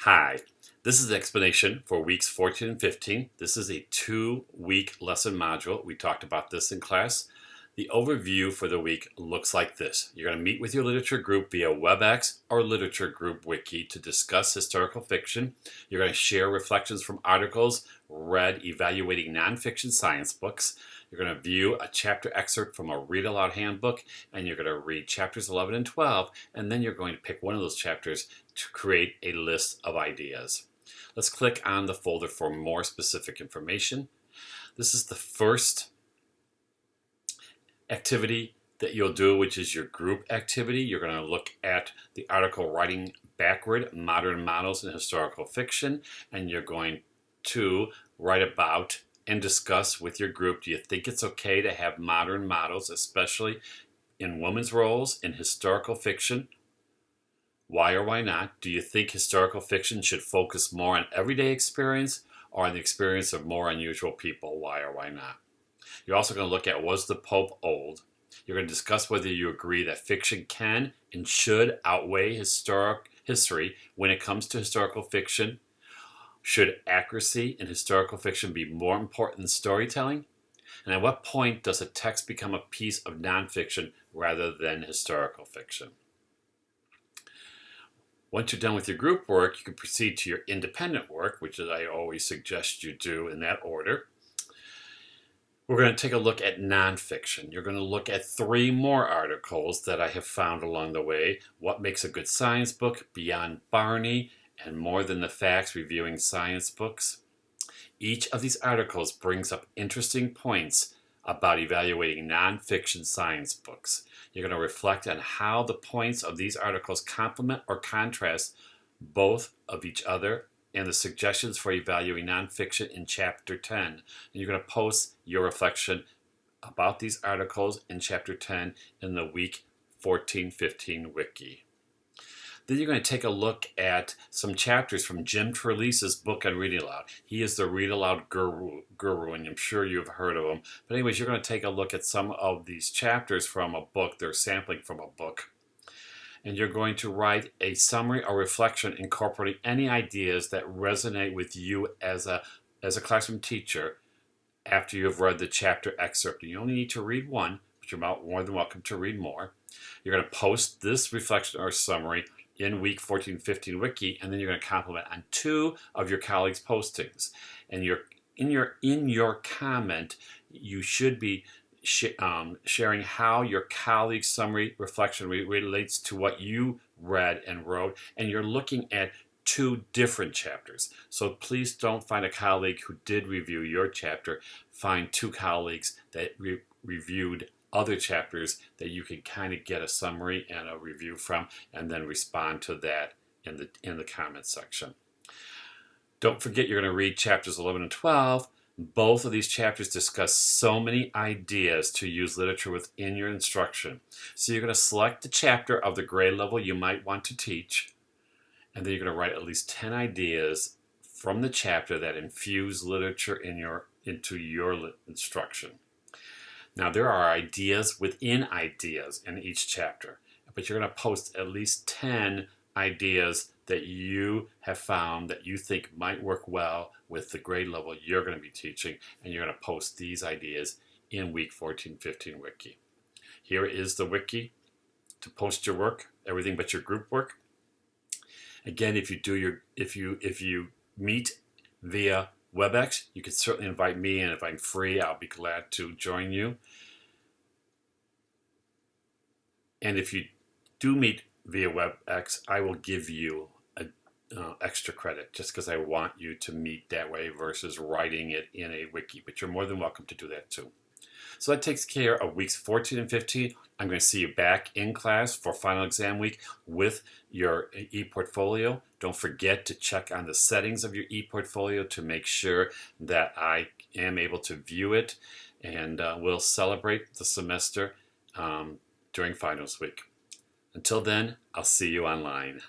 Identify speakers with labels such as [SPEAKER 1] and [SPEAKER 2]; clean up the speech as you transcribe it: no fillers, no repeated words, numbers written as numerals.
[SPEAKER 1] Hi, this is the explanation for weeks 14 and 15. This is a 2-week lesson module. We talked about this in class. The overview for the week looks like this. You're going to meet with your literature group via WebEx or literature group wiki to discuss historical fiction. You're going to share reflections from articles read evaluating nonfiction science books. You're going to view a chapter excerpt from a read aloud handbook, and you're going to read chapters 11 and 12, and then you're going to pick one of those chapters to create a list of ideas. Let's click on the folder for more specific information. This is the first activity that you'll do, which is your group activity. You're going to look at the article Writing Backward, Modern Models in Historical Fiction, and you're going to write about and discuss with your group, do you think it's okay to have modern models, especially in women's roles in historical fiction? Why or why not? Do you think historical fiction should focus more on everyday experience or on the experience of more unusual people? Why or why not? You're also going to look at, was the Pope old? You're going to discuss whether you agree that fiction can and should outweigh history when it comes to historical fiction. Should accuracy in historical fiction be more important than storytelling? And at what point does a text become a piece of nonfiction rather than historical fiction? Once you're done with your group work, you can proceed to your independent work, which I always suggest you do in that order. We're going to take a look at nonfiction. You're going to look at 3 more articles that I have found along the way. What Makes a Good Science Book, Beyond Barney, and More Than the Facts, Reviewing Science Books. Each of these articles brings up interesting points about evaluating nonfiction science books. You're going to reflect on how the points of these articles complement or contrast both of each other and the suggestions for evaluating nonfiction in Chapter 10. And you're going to post your reflection about these articles in Chapter 10 in the Week 14-15 Wiki. Then you're going to take a look at some chapters from Jim Trelease's book on reading aloud. He is the read aloud guru, and I'm sure you've heard of him. But anyways, you're going to take a look at some of these chapters from a book. They're sampling from a book. And you're going to write a summary or reflection incorporating any ideas that resonate with you as a classroom teacher after you have read the chapter excerpt. You only need to read one, but you're more than welcome to read more. You're going to post this reflection or summary in Week 14-15 Wiki, and then you're going to compliment on 2 of your colleagues' postings. And in your comment, you should be sharing how your colleague's summary reflection relates to what you read and wrote, and you're looking at 2 different chapters. So please don't find a colleague who did review your chapter. Find 2 colleagues that reviewed other chapters that you can kind of get a summary and a review from, and then respond to that in the comment section. Don't forget, you're going to read chapters 11 and 12. Both of these chapters discuss so many ideas to use literature within your instruction. So you're going to select the chapter of the grade level you might want to teach, and then you're going to write at least 10 ideas from the chapter that infuse literature into your instruction. Now, there are ideas within ideas in each chapter, but you're going to post at least 10 ideas that you have found that you think might work well with the grade level you're going to be teaching, and you're going to post these ideas in Week 14-15 Wiki. Here is the wiki to post your work, everything but your group work. Again, if you meet via WebEx, you can certainly invite me, and if I'm free, I'll be glad to join you. And if you do meet via WebEx, I will give you extra credit just because I want you to meet that way versus writing it in a wiki. But you're more than welcome to do that too. So that takes care of weeks 14 and 15. I'm going to see you back in class for final exam week with your ePortfolio. Don't forget to check on the settings of your ePortfolio to make sure that I am able to view it, and we'll celebrate the semester during finals week. Until then, I'll see you online.